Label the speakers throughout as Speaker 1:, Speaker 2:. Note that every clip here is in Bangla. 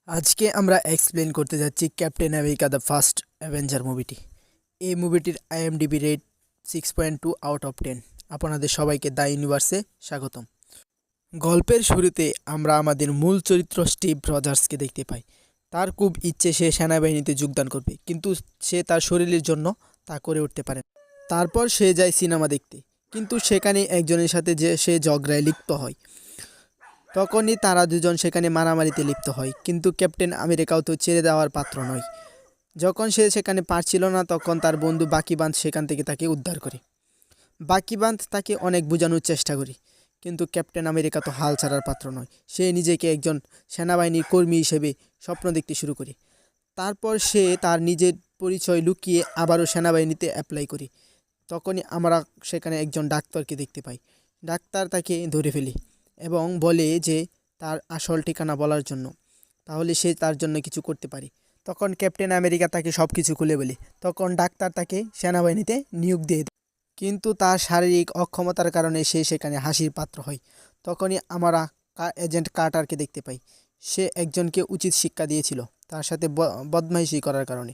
Speaker 1: আজকে আমরা এক্সপ্লেন করতে যাচ্ছি Captain America the First Avenger মুভিটি। এই মুভিটির IMDb রেট 6.2 আউট অফ 10। আপনাদের সবাইকে দ্য ইউনিভার্সে স্বাগতম। গল্পের শুরুতে আমরা আমাদের মূল চরিত্র স্টিভ রজার্সকে দেখতে পাই। তার খুব ইচ্ছে সে সেনাবাহিনীতে যোগদান করবে, কিন্তু সে তার শরীরের জন্য তা করে উঠতে পারে না। তারপর সে যায় সিনেমা দেখতে, কিন্তু সেখানে একজনের সাথে যে সে ঝগড়ায় লিপ্ত হয়। তখনই তারা দুজন সেখানে মারামারিতে লিপ্ত হয়, কিন্তু ক্যাপ্টেন আমেরিকাও তো ছেড়ে দেওয়ার পাত্র নয়। যখন সে সেখানে পারছিল না, তখন তার বন্ধু বাকি বাঁধ সেখান থেকে তাকে উদ্ধার করে। বাকি বাঁধ তাকে অনেক বোঝানোর চেষ্টা করে, কিন্তু ক্যাপ্টেন আমেরিকা তো হাল ছাড়ার পাত্র নয়। সে নিজেকে একজন সেনাবাহিনীর কর্মী হিসেবে স্বপ্ন দেখতে শুরু করে। তারপর সে তার নিজের পরিচয় লুকিয়ে আবারও সেনাবাহিনীতে অ্যাপ্লাই করে। তখনই আমরা সেখানে একজন ডাক্তারকে দেখতে পাই। ডাক্তার তাকে ধরে ফেলে এবং বলে যে তার আসল ঠিকানা বলার জন্য, তাহলে সে তার জন্য কিছু করতে পারে। তখন ক্যাপ্টেন আমেরিকা তাকে সব কিছু খুলে বলে। তখন ডাক্তার তাকে সেনাবাহিনীতে নিয়োগ দিয়ে দেয়, কিন্তু তার শারীরিক অক্ষমতার কারণে সে সেখানে হাসির পাত্র হয়। তখনই আমরা এজেন্ট কার্টারকে দেখতে পাই। সে একজনকে উচিত শিক্ষা দিয়েছিল তার সাথে বদমাইশি করার কারণে।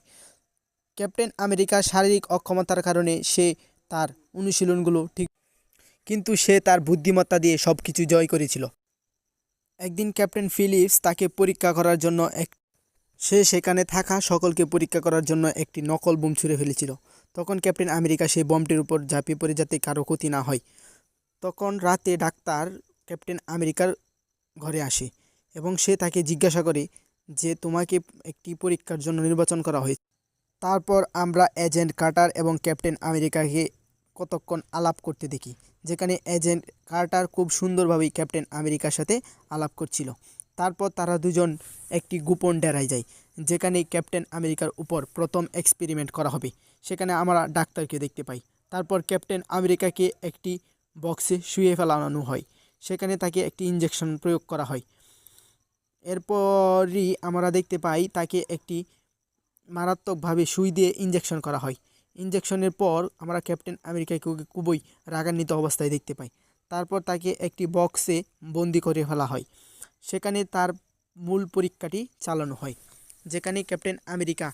Speaker 1: ক্যাপ্টেন আমেরিকার শারীরিক অক্ষমতার কারণে সে তার অনুশীলনগুলো ঠিক, কিন্তু সে তার বুদ্ধিমত্তা দিয়ে সব কিছু জয় করেছিল। একদিন ক্যাপ্টেন ফিলিপস তাকে পরীক্ষা করার জন্য সে সেখানে থাকা সকলকে পরীক্ষা করার জন্য একটি নকল বোম ছুঁড়ে ফেলেছিল। তখন ক্যাপ্টেন আমেরিকা সেই বোমটির উপর ঝাঁপিয়ে পড়ে যাতে কারো ক্ষতি না হয়। তখন রাতে ডাক্তার ক্যাপ্টেন আমেরিকার ঘরে আসে এবং সে তাকে জিজ্ঞাসা করে যে তোমাকে একটি পরীক্ষার জন্য নির্বাচন করা হয়েছে। তারপর আমরা এজেন্ট কার্টার এবং ক্যাপ্টেন আমেরিকাকে কতক্ষণ আলাপ করতে দেখি, যেখানে এজেন্ট কার্টার খুব সুন্দরভাবেই ক্যাপ্টেন আমেরিকার সাথে আলাপ করছিল। তারপর তারা দুজন একটি গোপন ডেরায় যায়, যেখানে ক্যাপ্টেন আমেরিকার উপর প্রথম এক্সপেরিমেন্ট করা হবে। সেখানে আমরা ডাক্তারকে দেখতে পাই। তারপর ক্যাপ্টেন আমেরিকাকে একটি বক্সে শুয়ে ফেলানো হয়। সেখানে তাকে একটি ইঞ্জেকশন প্রয়োগ করা হয়। এরপরই আমরা দেখতে পাই তাকে একটি মারাত্মকভাবে সুই দিয়ে ইঞ্জেকশন করা হয়। ইঞ্জেকশনের পর আমরা ক্যাপ্টেন আমেরিকাকে খুবই রাগান্বিত অবস্থায় দেখতে পাই। তারপর তাকে একটি বক্সে বন্দি করে ফেলা হয়। সেখানে তার মূল পরীক্ষাটি চালানো হয়, যেখানে ক্যাপ্টেন আমেরিকা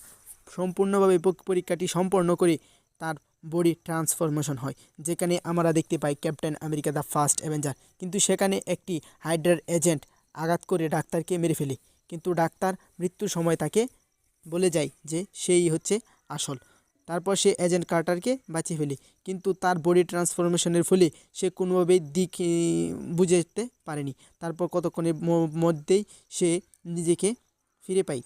Speaker 1: সম্পূর্ণভাবে পরীক্ষাটি সম্পন্ন করে তার বডি ট্রান্সফরমেশন হয়, যেখানে আমরা দেখতে পাই Captain America the First Avenger. কিন্তু সেখানে একটি হাইড্রার এজেন্ট আঘাত করে ডাক্তারকে মেরে ফেলে, কিন্তু ডাক্তার মৃত্যুর সময় তাকে বলে যায় যে সেই হচ্ছে আসল। তারপর সে এজেন্ট কার্টারকে বাঁচিয়ে ফেলে, কিন্তু তার বডি ট্রান্সফরমেশনের ফলে সে কোনোভাবেই দিক বুঝতে পারেনি। তারপর কতক্ষণের মধ্যেই সে নিজেকে ফিরে পায়।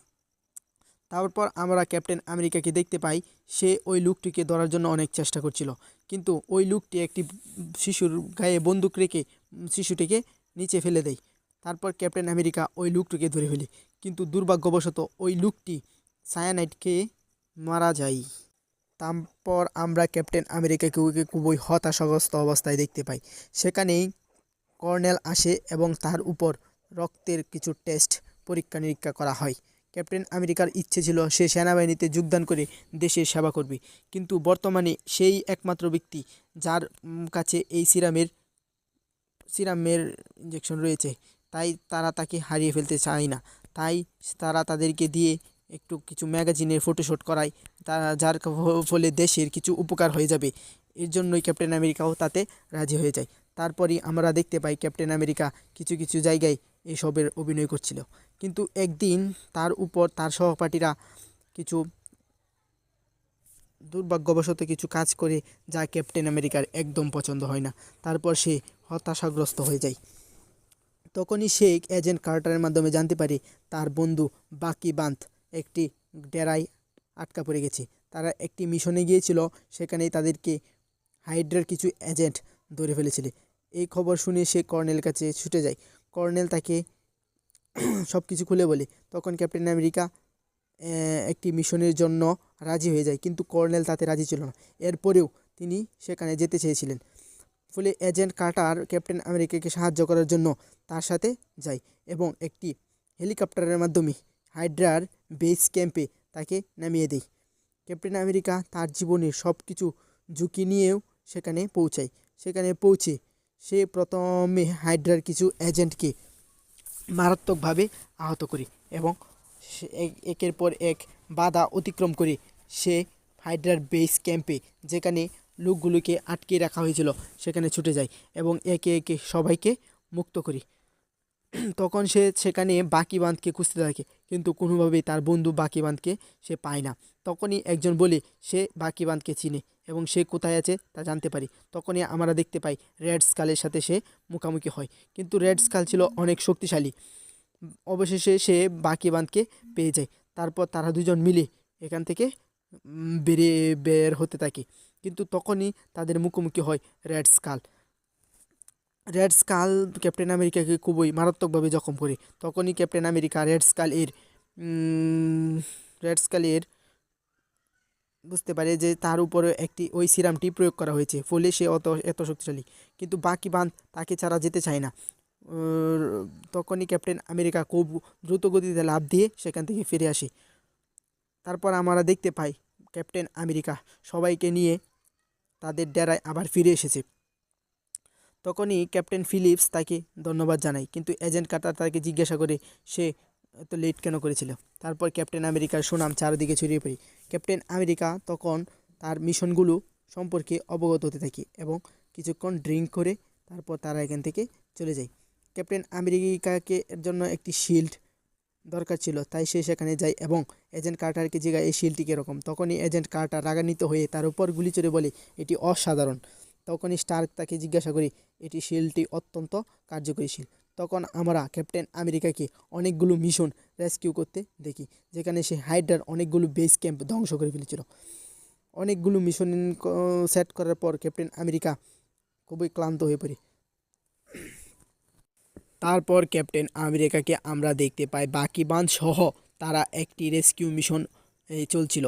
Speaker 1: তারপর আমরা ক্যাপ্টেন আমেরিকাকে দেখতে পাই সে ওই লোকটিকে ধরার জন্য অনেক চেষ্টা করছিল, কিন্তু ওই লোকটি একটি শিশুর গায়ে বন্দুক রেখে শিশুটিকে নিচে ফেলে দেয়। তারপর ক্যাপ্টেন আমেরিকা ওই লোকটিকে ধরে ফেলে, কিন্তু দুর্ভাগ্যবশত ওই লোকটি সায়ানাইড খেয়ে মারা যায়। তারপর আমরা ক্যাপ্টেন আমেরিকাকে খুবই হতাশাগ্রস্ত অবস্থায় দেখতে পাই। সেখানেই কর্নেল আসে এবং তার উপর রক্তের কিছু টেস্ট পরীক্ষা নিরীক্ষা করা হয়। ক্যাপ্টেন আমেরিকার ইচ্ছে ছিল সে সেনাবাহিনীতে যোগদান করে দেশের সেবা করবে, কিন্তু বর্তমানে সেই একমাত্র ব্যক্তি যার কাছে এই সিরামের ইঞ্জেকশন রয়েছে, তাই তারা তাকে হারিয়ে ফেলতে চায় না। তাই তারা তাদেরকে দিয়ে একটু কিছু ম্যাগাজিনের ফটোশ্যুট করায়, যার ফলে দেশের কিছু উপকার হয়ে যাবে। এর জন্যই ক্যাপ্টেন আমেরিকাও তাতে রাজি হয়ে যায়। তারপরই আমরা দেখতে পাই ক্যাপ্টেন আমেরিকা কিছু কিছু জায়গায় এসবের অভিনয় করছিল, কিন্তু একদিন তার উপর তার সহপাঠীরা কিছু দুর্ভাগ্যবশত কিছু কাজ করে যা ক্যাপ্টেন আমেরিকার একদম পছন্দ হয় না। তারপর সে হতাশাগ্রস্ত হয়ে যায়। তখনই সে এজেন্ট কার্টারের মাধ্যমে জানতে পারে তার বন্ধু বাকি বাঁধ একটি ডেরায় আটকা পড়ে গেছে। তারা একটি মিশনে গিয়েছিল, সেখানেই তাদেরকে হাইড্রার কিছু এজেন্ট ধরে ফেলেছিল। এই খবর শুনে সে কর্নেলের কাছে ছুটে যায়। কর্নেল তাকে সব কিছু খুলে বলে। তখন ক্যাপ্টেন আমেরিকা একটি মিশনের জন্য রাজি হয়ে যায়, কিন্তু কর্নেল তাতে রাজি ছিল না। এরপরেও তিনি সেখানে যেতে চেয়েছিলেন। ফলে এজেন্ট কার্টার ক্যাপ্টেন আমেরিকাকে সাহায্য করার জন্য তার সাথে যায় এবং একটি হেলিকপ্টারের মাধ্যমে হাইড্রার বেস ক্যাম্পে তাকে নামিয়ে দেয়। ক্যাপ্টেন আমেরিকা তার জীবনের সব কিছু ঝুঁকি নিয়েও সেখানে পৌঁছায়। সেখানে পৌঁছে সে প্রথমে হাইড্রার কিছু এজেন্টকে মারাত্মকভাবে আহত করে এবং একের পর এক বাধা অতিক্রম করে সে হাইড্রার বেস ক্যাম্পে যেখানে লোকগুলোকে আটকে রাখা হয়েছিল সেখানে ছুটে যায় এবং একে একে সবাইকে মুক্ত করে। তখন সে সেখানে বাকিবাঁধকে খুঁজতে থাকে, কিন্তু কোনোভাবেই তার বন্ধু বাকিবাঁধকে সে পায় না। তখনই একজন বলে সে বাকিবাঁধকে চিনে এবং সে কোথায় আছে তা জানতে পারি। তখনই আমরা দেখতে পাই রেড স্কালের সাথে সে মুখোমুখি হয়, কিন্তু রেড স্কাল ছিল অনেক শক্তিশালী। অবশেষে সে বাকিবাঁধকে পেয়ে যায়। তারপর তারা দুজন মিলে এখান থেকে বের হতে থাকে, কিন্তু তখনই তাদের মুখোমুখি হয় red skull. Red skull captain আমেরিকাকে খুবই মারাত্মকভাবে জখম করে। তখনই ক্যাপ্টেন আমেরিকা রেড স্কালের বুঝতে পারে যে তার উপরে একটি ওই সিরামটি প্রয়োগ করা হয়েছে, ফলে সে এত শক্তিশালী। কিন্তু বাকিবাঁধ তাকে ছাড়া যেতে চায় না। তখনই ক্যাপ্টেন আমেরিকা খুব দ্রুত গতিতে লাফ দিয়ে সেখান থেকে ফিরে আসে। তারপর আমরা দেখতে পাই ক্যাপ্টেন আমেরিকা সবাইকে নিয়ে তাদের ডেরায় আবার ফিরে এসেছে। তখনই ক্যাপ্টেন ফিলিপস তাকে ধন্যবাদ জানায়, কিন্তু এজেন্ট কার্টার তাকে জিজ্ঞাসা করে সে এত লেট কেন করেছিল। তারপর ক্যাপ্টেন আমেরিকার সুনাম চারদিকে ছড়িয়ে পড়ে। ক্যাপ্টেন আমেরিকা তখন তার মিশনগুলো সম্পর্কে অবগত হতে থাকে এবং কিছুক্ষণ ড্রিঙ্ক করে তারপর তারা এখান থেকে চলে যায়। ক্যাপ্টেন আমেরিকাকে এর জন্য একটি শিল্ড দরকার ছিল, তাই সে সেখানে যায় এবং এজেন্ট কার্টারকে জিজ্ঞাসা এই শিল্ডটি কীরকম। তখনই এজেন্ট কার্টার রাগান্বিত হয়ে তার উপর গুলি চড়ে বলে এটি অসাধারণ। তখনই স্টার্ক তাকে জিজ্ঞাসা করি এটি শিল্ডটি অত্যন্ত কার্যকরী। তখন আমরা ক্যাপ্টেন আমেরিকাকে অনেকগুলো মিশন রেস্কিউ করতে দেখি, যেখানে সে হাইড্রার অনেকগুলো বেস ক্যাম্প ধ্বংস করে ফেলেছিল। অনেকগুলো মিশন সেট করার পর ক্যাপ্টেন আমেরিকা খুবই ক্লান্ত হয়ে পড়ে। তারপর ক্যাপ্টেন আমেরিকাকে আমরা দেখতে পাই বাকিবাঁধ সহ তারা একটি রেস্কিউ মিশন চলছিল।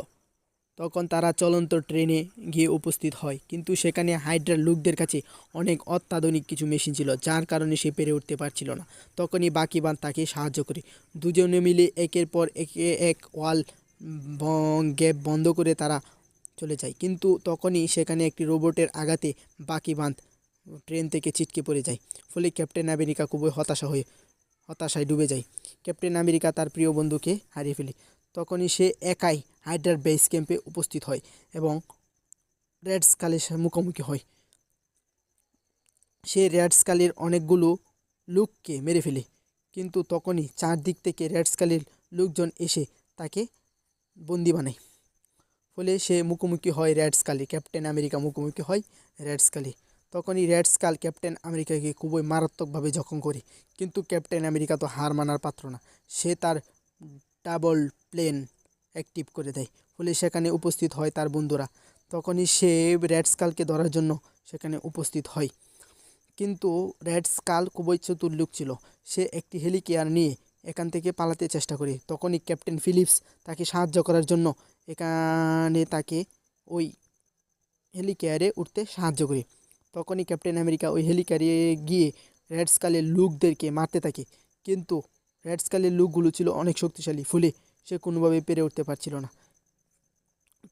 Speaker 1: তখন তারা চলন্ত ট্রেনে গিয়ে উপস্থিত হয়, কিন্তু সেখানে হাইড্রার লোকদের কাছে অনেক অত্যাধুনিক কিছু মেশিন ছিল, যার কারণে সে পেরে উঠতে পারছিল না। তখনই বাকিবাঁধ তাকে সাহায্য করে। দুজনে মিলে একের পর এক ওয়াল গ্যাপ বন্ধ করে তারা চলে যায়, কিন্তু তখনই সেখানে একটি রোবটের আঘাতে বাকিবাঁধ ট্রেন থেকে ছিটকে পড়ে যায়। ফলে ক্যাপ্টেন আমেরিকা খুবই হতাশায় ডুবে যায়। ক্যাপ্টেন আমেরিকা তার প্রিয় বন্ধুকে হারিয়ে ফেলে। তখনই সে একাই হাইড্রার বেস ক্যাম্পে উপস্থিত হয় এবং রেড স্কালের মুখোমুখি হয়। সে রেড স্কালের অনেকগুলো লোককে মেরে ফেলে, কিন্তু তখনই চারদিক থেকে রেড স্কালের লোকজন এসে তাকে বন্দি বানায়। ফলে সে মুখোমুখি হয় রেড স্কালে। ক্যাপ্টেন আমেরিকা মুখোমুখি হয় রেড স্কালে। তখনই রেড স্কাল ক্যাপ্টেন আমেরিকাকে খুবই মারাত্মকভাবে জখম করে, কিন্তু ক্যাপ্টেন আমেরিকা তো হার মানার পাত্র না। সে তার ডাবল প্লেন অ্যাক্টিভ করে দেয়, ফলে সেখানে উপস্থিত হয় তার বন্ধুরা। তখনই সে রেড স্কালকে ধরার জন্য সেখানে উপস্থিত হয়, কিন্তু রেড স্কাল খুবই চতুর লোক ছিল। সে একটি হেলিকেয়ার নিয়ে এখান থেকে পালাতে চেষ্টা করে। তখনই ক্যাপ্টেন ফিলিপস তাকে সাহায্য করার জন্য এখানে তাকে ওই হেলিকেয়ারে উঠতে সাহায্য করে। তখনই ক্যাপ্টেন আমেরিকা ওই হেলিকেয়ারে গিয়ে রেড স্কালের লোকদেরকে মারতে থাকে, কিন্তু রেড স্কালের লোকগুলো ছিল অনেক শক্তিশালী, ফলে সে কোনোভাবে পেরে উঠতে পারছিল না।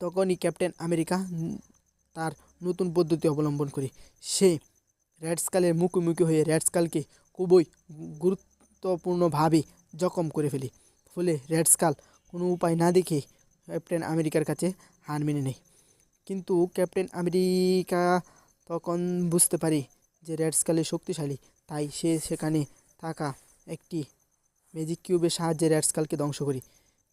Speaker 1: তখনই ক্যাপ্টেন আমেরিকা তার নতুন পদ্ধতি অবলম্বন করে। সে রেড স্কালের মুখোমুখি হয়ে রেড স্কালকে খুবই গুরুত্বপূর্ণভাবে জখম করে ফেলে। ফলে রেড স্কাল কোনো উপায় না দেখে ক্যাপ্টেন আমেরিকার কাছে হার মেনে নেয়। কিন্তু ক্যাপ্টেন আমেরিকা তখন বুঝতে পারে যে রেড স্কালে শক্তিশালী, তাই সে সেখানে থাকা একটি ম্যাজিক কিউবের সাহায্যে রেড স্কালকে ধ্বংস করে।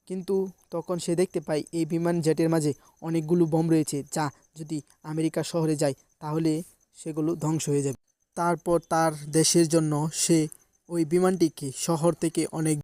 Speaker 1: কিন্তু তখন সে দেখতে পায় এই বিমান জেটের মাঝে অনেকগুলো বম রয়েছে, যা যদি আমেরিকা শহরে যায় তাহলে সেগুলো ধ্বংস হয়ে যাবে। তারপর তার দেশের জন্য সে ওই বিমানটিকে শহর থেকে অনেক